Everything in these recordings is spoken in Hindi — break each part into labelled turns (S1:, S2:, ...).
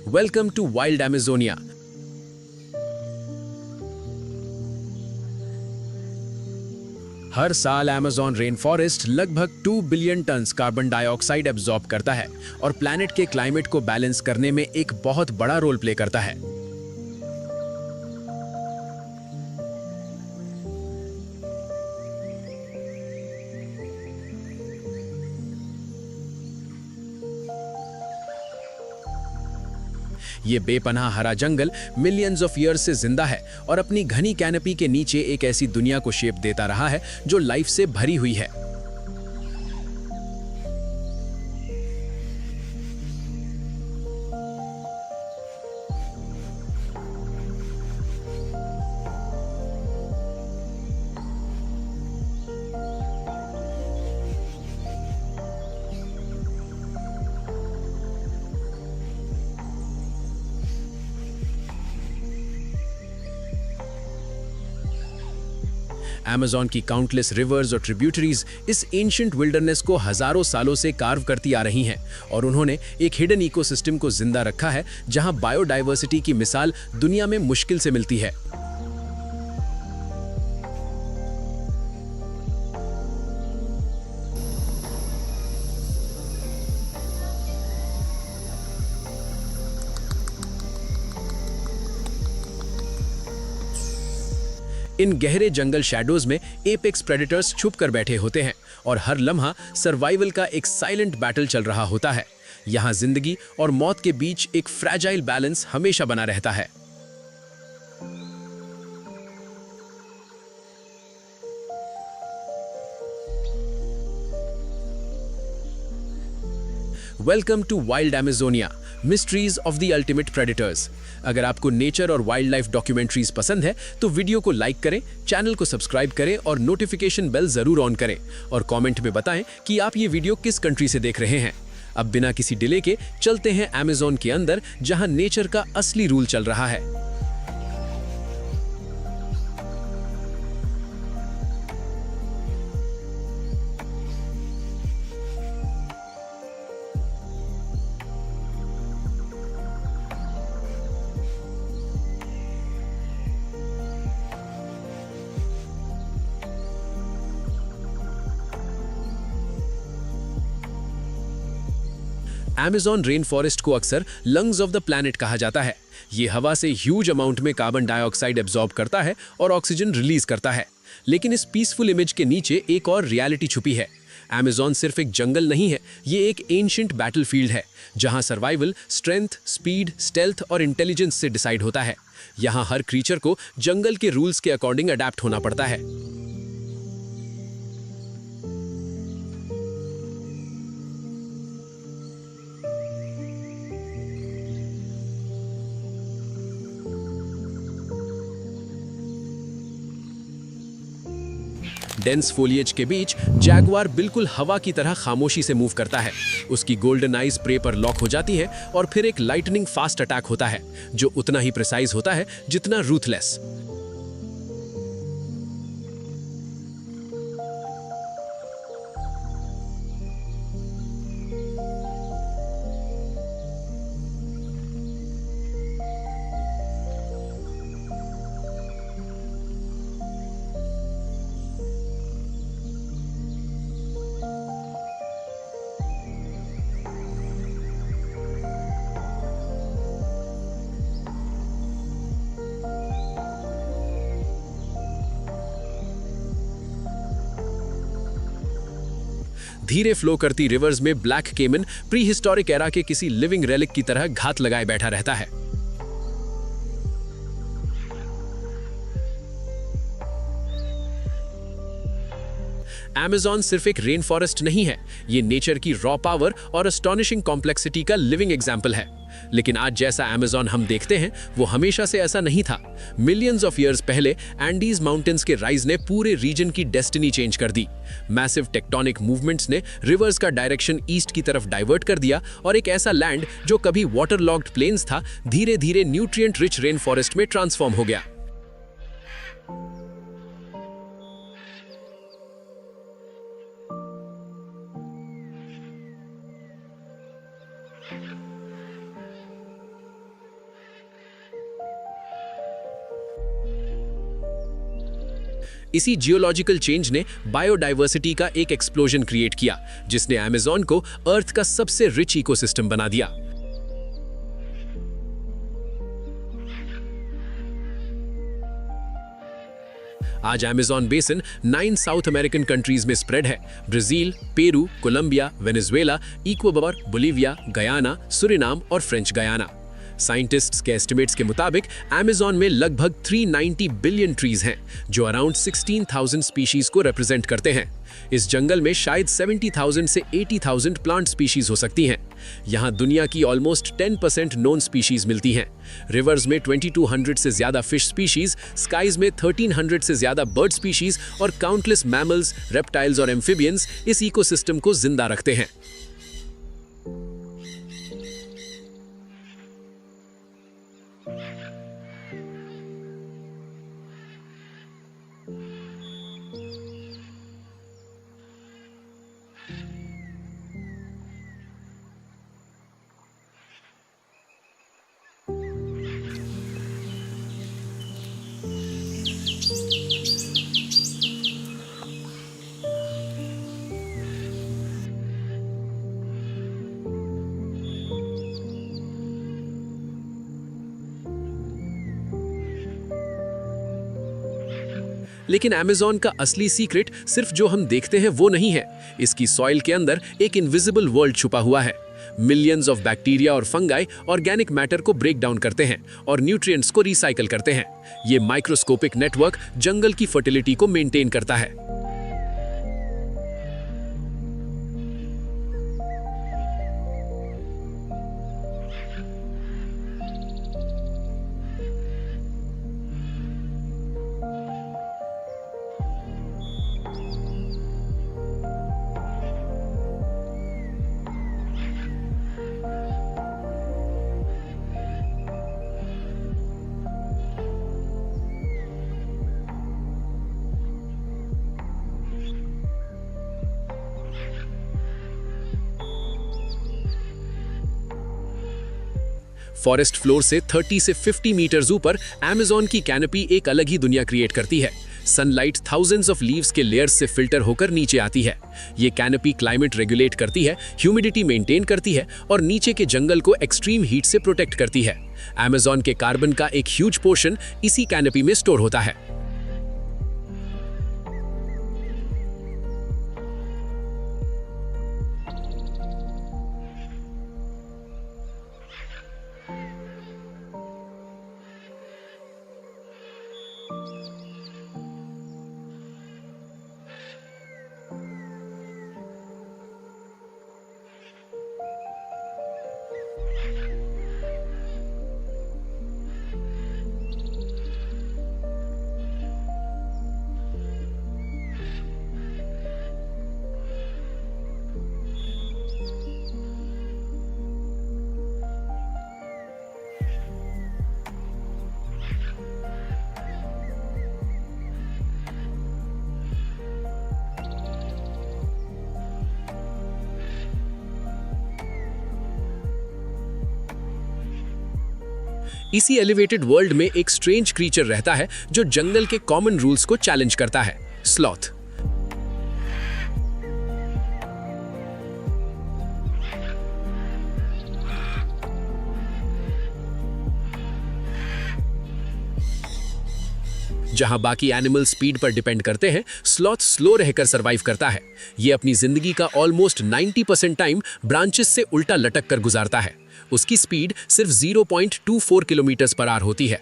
S1: Welcome to wild Amazonia. हर साल अमेज़न रेन फॉरेस्ट लगभग 2 billion ton carbon dioxide absorb करता है और प्लैनेट के क्लाइमेट को बैलेंस करने में एक बहुत बड़ा रोल प्ले करता है। ये बेपनाह हरा जंगल मिलियंस ऑफ ईयर्स से जिंदा है और अपनी घनी कैनपी के नीचे एक ऐसी दुनिया को शेप देता रहा है जो लाइफ से भरी हुई है। अमेज़न की काउंटलेस रिवर्स और ट्रिब्यूटरीज इस एंशिएंट विल्डरनेस को हजारों सालों से कार्व करती आ रही हैं और उन्होंने एक हिडन इकोसिस्टम को जिंदा रखा है जहां बायोडायवर्सिटी की मिसाल दुनिया में मुश्किल से मिलती है। इन गहरे जंगल शैडोज में एपेक्स प्रेडेटर्स छुप कर बैठे होते हैं और हर लम्हा सर्वाइवल का एक साइलेंट बैटल चल रहा होता है। यहाँ जिंदगी और मौत के बीच एक फ्रैजाइल बैलेंस हमेशा बना रहता है। Welcome to wild Amazonia, mysteries of the ultimate predators. अगर आपको नेचर और वाइल्ड लाइफ डॉक्यूमेंट्रीज पसंद है तो वीडियो को लाइक करें, चैनल को सब्सक्राइब करें और नोटिफिकेशन बेल जरूर ऑन करें और कमेंट में बताएं कि आप ये वीडियो किस कंट्री से देख रहे हैं। अब बिना किसी डिले के चलते हैं अमेज़न के अंदर जहां नेचर का असली रूल चल रहा है। अमेज़न रेन फॉरेस्ट को अक्सर लंग्स ऑफ द प्लैनेट कहा जाता है। ये हवा से ह्यूज अमाउंट में कार्बन डाइऑक्साइड एब्जॉर्ब करता है और ऑक्सीजन रिलीज करता है। लेकिन इस पीसफुल इमेज के नीचे एक और रियलिटी छुपी है। अमेज़न सिर्फ एक जंगल नहीं है, ये एक एंशिएंट बैटलफील्ड है जहां सर्वाइवल स्ट्रेंथ, स्पीड, स्टेल्थ और इंटेलिजेंस से डिसाइड होता है। यहाँ हर क्रीचर को जंगल के रूल्स के अकॉर्डिंग अडेप्ट होना पड़ता है। डेंस फोलिएज के बीच जैगुआर बिल्कुल हवा की तरह खामोशी से मूव करता है। उसकी गोल्डन आइज प्रे पर लॉक हो जाती है और फिर एक लाइटनिंग फास्ट अटैक होता है जो उतना ही प्रिसाइज होता है जितना रूथलेस। धीरे फ्लो करती रिवर्स में ब्लैक केमन प्री हिस्टोरिक एरा के किसी लिविंग रेलिक की तरह घात लगाए बैठा रहता है। अमेज़न सिर्फ एक रेन फॉरेस्ट नहीं है, ये नेचर की रॉ पावर और अस्टॉनिशिंग कॉम्प्लेक्सिटी का लिविंग एग्जाम्पल है। लेकिन आज जैसा अमेज़न हम देखते हैं वो हमेशा से ऐसा नहीं था। मिलियंस ऑफ ईयर्स पहले एंडीज माउंटेन्स के राइज ने पूरे रीजन की डेस्टिनी चेंज कर दी। मैसिव टेक्टोनिक मूवमेंट्स ने रिवर्स का डायरेक्शन ईस्ट की तरफ डाइवर्ट कर दिया और एक ऐसा लैंड जो कभी वाटर लॉग्ड प्लेन्स था धीरे धीरे न्यूट्रिएंट रिच रेन फॉरेस्ट में ट्रांसफॉर्म हो गया। इसी जियोलॉजिकल चेंज ने बायोडाइवर्सिटी का एक एक्सप्लोजन क्रिएट किया, जिसने अमेज़न को अर्थ का सबसे रिच इकोसिस्टम बना दिया। आज Amazon basin 9 South American countries में स्प्रेड है। Brazil, Peru, Colombia, Venezuela, Ecuador, Bolivia, Guyana, Suriname और फ्रेंच गयाना। साइंटिस्ट्स के एस्टिमेट्स के मुताबिक अमेज़न में लगभग 390 बिलियन ट्रीज हैं, जो अराउंड 16,000 स्पीशीज को रिप्रेजेंट करते हैं। इस जंगल में शायद 70,000 से 80,000 प्लांट स्पीशीज हो सकती हैं। यहाँ दुनिया की ऑलमोस्ट 10% नोन स्पीशीज मिलती हैं। रिवर्स में 2200 से ज्यादा फिश स्पीशीज, स्काईज में 1300 से ज्यादा बर्ड स्पीशीज और काउंटलेस मैमल्स, रेप्टाइल्स और एम्फिबियंस इस इकोसिस्टम को जिंदा रखते हैं। लेकिन अमेज़न का असली सीक्रेट सिर्फ जो हम देखते हैं वो नहीं है। इसकी सॉइल के अंदर एक इनविजिबल वर्ल्ड छुपा हुआ है। मिलियंस ऑफ बैक्टीरिया और फंगाई ऑर्गेनिक मैटर को ब्रेक डाउन करते हैं और न्यूट्रिएंट्स को रिसाइकल करते हैं। ये माइक्रोस्कोपिक नेटवर्क जंगल की फर्टिलिटी को मेंटेन करता है। फॉरेस्ट फ्लोर से 30 से 50 मीटर्स ऊपर अमेज़न की कैनोपी एक अलग ही दुनिया क्रिएट करती है। सनलाइट थाउजेंड्स ऑफ लीव्स के लेयर्स से फिल्टर होकर नीचे आती है। ये कैनोपी क्लाइमेट रेगुलेट करती है, ह्यूमिडिटी मेंटेन करती है और नीचे के जंगल को एक्सट्रीम हीट से प्रोटेक्ट करती है। अमेज़न के कार्बन का एक ह्यूज पोर्शन इसी कैनोपी में स्टोर होता है। इसी एलिवेटेड वर्ल्ड में एक स्ट्रेंज क्रीचर रहता है जो जंगल के कॉमन रूल्स को चैलेंज करता है, स्लॉथ। जहां बाकी एनिमल स्पीड पर डिपेंड करते हैं, स्लॉथ स्लो रहकर सरवाइव करता है। ये अपनी जिंदगी का ऑलमोस्ट 90% टाइम ब्रांचेस से उल्टा लटक कर गुजारता है। उसकी स्पीड सिर्फ 0.24 किलोमीटर पर आवर होती है।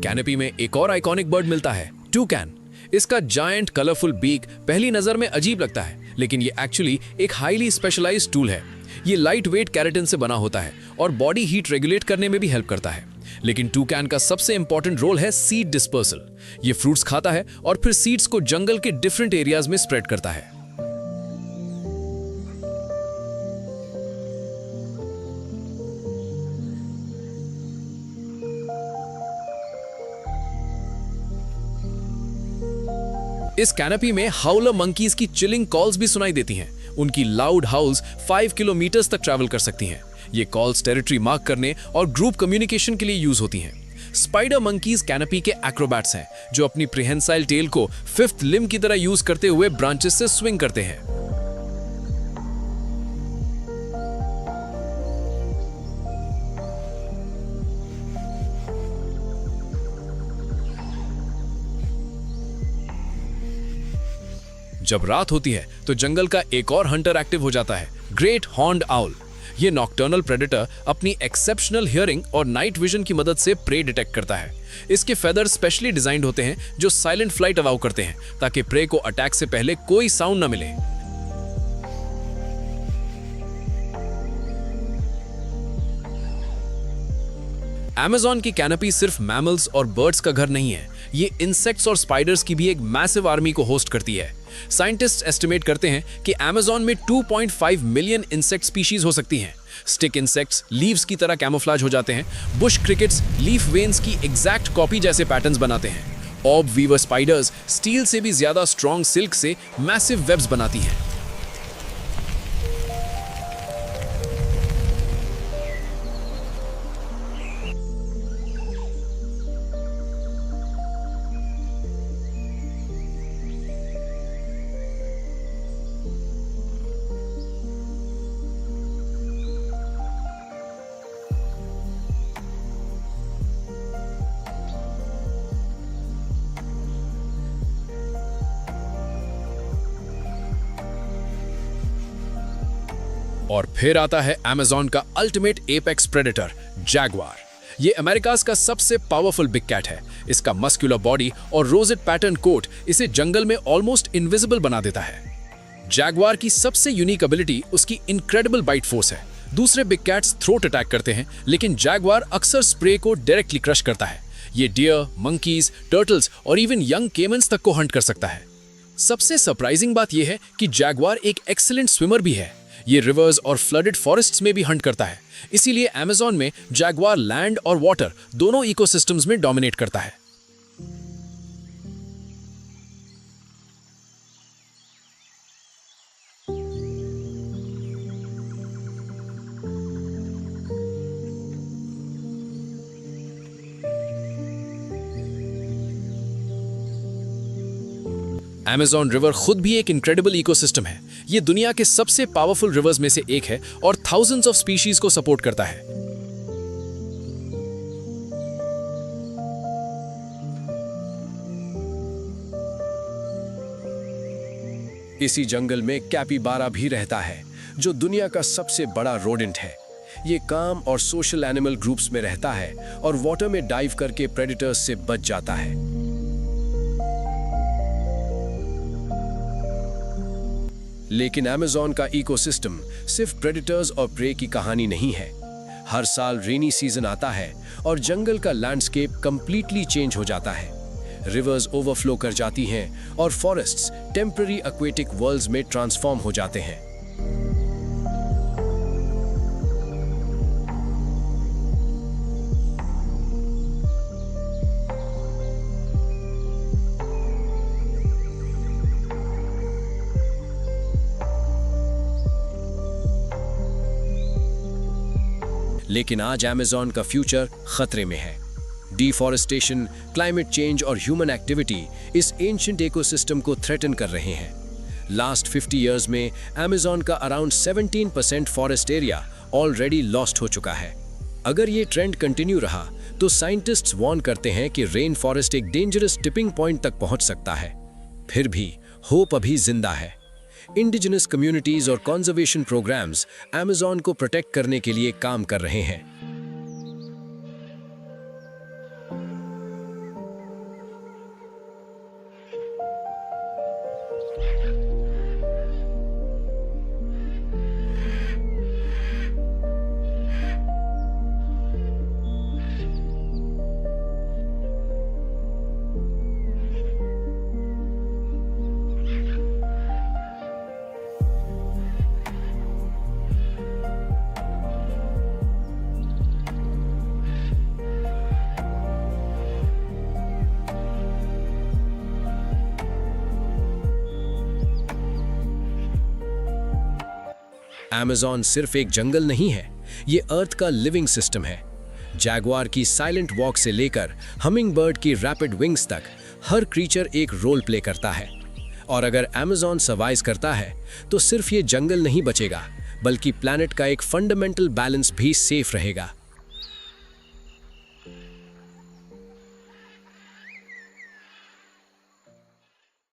S2: कैनोपी में एक और आइकॉनिक बर्ड मिलता है, टूकैन। इसका जायंट कलरफुल बीक पहली नजर में अजीब लगता है, लेकिन ये एक्चुअली एक हाईली स्पेशलाइज्ड टूल है। ये लाइट वेट कैराटिन से बना होता है और बॉडी हीट रेगुलेट करने में भी हेल्प करता है। लेकिन टूकैन का सबसे इंपॉर्टेंट रोल है सीड डिस्पर्सल। ये फ्रूट्स खाता है और फिर सीड्स को जंगल के डिफरेंट एरियाज में स्प्रेड करता है। इस कैनोपी में हाउलर मंकीज की चिलिंग कॉल्स भी सुनाई देती हैं। उनकी लाउड हाउल्स 5 किलोमीटर तक ट्रैवल कर सकती हैं। ये कॉल्स टेरिटरी मार्क करने और ग्रुप कम्युनिकेशन के लिए यूज होती हैं। स्पाइडर मंकीज कैनोपी के एक्रोबैट्स हैं जो अपनी प्रिहेंसाइल टेल को फिफ्थ लिम्ब की तरह यूज करते हुए ब्रांचेस से स्विंग करते हैं। जब रात होती है तो जंगल का एक और हंटर एक्टिव हो जाता है, ग्रेट हॉर्न्ड आउल। ये नॉक्टर्नल प्रेडेटर अपनी एक्सेप्शनल हियरिंग और नाइट विजन की मदद से प्रे डिटेक्ट करता है। इसके फेदर स्पेशली डिजाइंड होते हैं जो साइलेंट फ्लाइट अलाउ करते हैं ताकि प्रे को अटैक से पहले कोई साउंड न मिले। अमेज़न की कैनोपी सिर्फ मैमल्स और बर्ड्स का घर नहीं है, ये इंसेक्ट्स और स्पाइडर्स की भी एक मैसिव आर्मी को होस्ट करती है। साइंटिस्ट्स एस्टिमेट करते हैं कि अमेज़न में 2.5 मिलियन इंसेक्ट स्पीशीज हो सकती हैं। स्टिक इंसेक्ट्स लीव्स की तरह कैमोफ्लेज हो जाते हैं। बुश क्रिकेट्स लीफ वेन्स की एग्जैक्ट कॉपी जैसे पैटर्न्स बनाते हैं। ऑर्ब वीवर स्पाइडर्स स्टील से भी ज्यादा स्ट्रॉन्ग सिल्क से मैसिव वेब्स बनाती हैं। और फिर आता है अमेज़न का अल्टीमेट एपेक्स प्रेडेटर जैगवार। ये अमेरिकाज का सबसे पावरफुल बिग कैट है। इसका मस्कुलर बॉडी और रोजेट पैटर्न कोट इसे जंगल में ऑलमोस्ट इनविजिबल बना देता है। जैगवार की सबसे यूनिक एबिलिटी उसकी इनक्रेडिबल बाइट फोर्स है। दूसरे बिग कैट्स थ्रोट अटैक करते हैं, लेकिन जैगवार अक्सर स्प्रे को डायरेक्टली क्रश करता है। ये डियर, मंकीज, टर्टल्स और इवन यंग केमन्स तक को हंट कर सकता है। सबसे सरप्राइजिंग बात यह है कि जैगवार एक एक्सीलेंट स्विमर भी है। ये रिवर्स और फ्लडेड फॉरेस्ट्स में भी हंट करता है। इसीलिए अमेज़न में जैगवार लैंड और वाटर दोनों इकोसिस्टम्स में डोमिनेट करता है। अमेज़न रिवर खुद भी एक इनक्रेडिबल इकोसिस्टम है। ये दुनिया के सबसे पावरफुल रिवर्स में से एक है और थाउजेंड्स ऑफ स्पीशीज को सपोर्ट करता है। इसी जंगल में कैपिबारा भी रहता है, जो दुनिया का सबसे बड़ा रोडेंट है। ये काम और सोशल एनिमल ग्रुप्स में रहता है और वाटर में डाइव करके प्रेडेटर्स से बच जाता है। लेकिन अमेज़न का इकोसिस्टम सिर्फ प्रेडेटर्स और प्रे की कहानी नहीं है। हर साल रेनी सीजन आता है और जंगल का लैंडस्केप कंप्लीटली चेंज हो जाता है। रिवर्स ओवरफ्लो कर जाती हैं और फॉरेस्ट्स टेम्पररी एक्वेटिक वर्ल्ड्स में ट्रांसफॉर्म हो जाते हैं। लेकिन आज अमेज़न का फ्यूचर खतरे में है। डिफॉरेस्टेशन, क्लाइमेट चेंज और ह्यूमन एक्टिविटी इस एंशिएंट इकोसिस्टम को थ्रेटन कर रहे हैं। लास्ट 50 इयर्स में अमेज़न का around 17% forest area already lost हो चुका है। अगर ये ट्रेंड कंटिन्यू रहा तो साइंटिस्ट्स वार्न करते हैं कि रेन फॉरेस्ट एक डेंजरस टिपिंग पॉइंट तक पहुंच सकता है। फिर भी होप अभी जिंदा है। इंडिजिनस कम्युनिटीज और कंजर्वेशन प्रोग्राम्स अमेज़न को प्रोटेक्ट करने के लिए काम कर रहे हैं।
S3: अमेज़न सिर्फ एक जंगल नहीं है, ये अर्थ का लिविंग सिस्टम है। जैगुआर की साइलेंट वॉक से लेकर हमिंगबर्ड की रैपिड विंग्स तक हर क्रीचर एक रोल प्ले करता है। और अगर अमेज़न सर्वाइव करता है तो सिर्फ ये जंगल नहीं बचेगा, बल्कि प्लैनेट का एक फंडामेंटल बैलेंस भी सेफ रहेगा।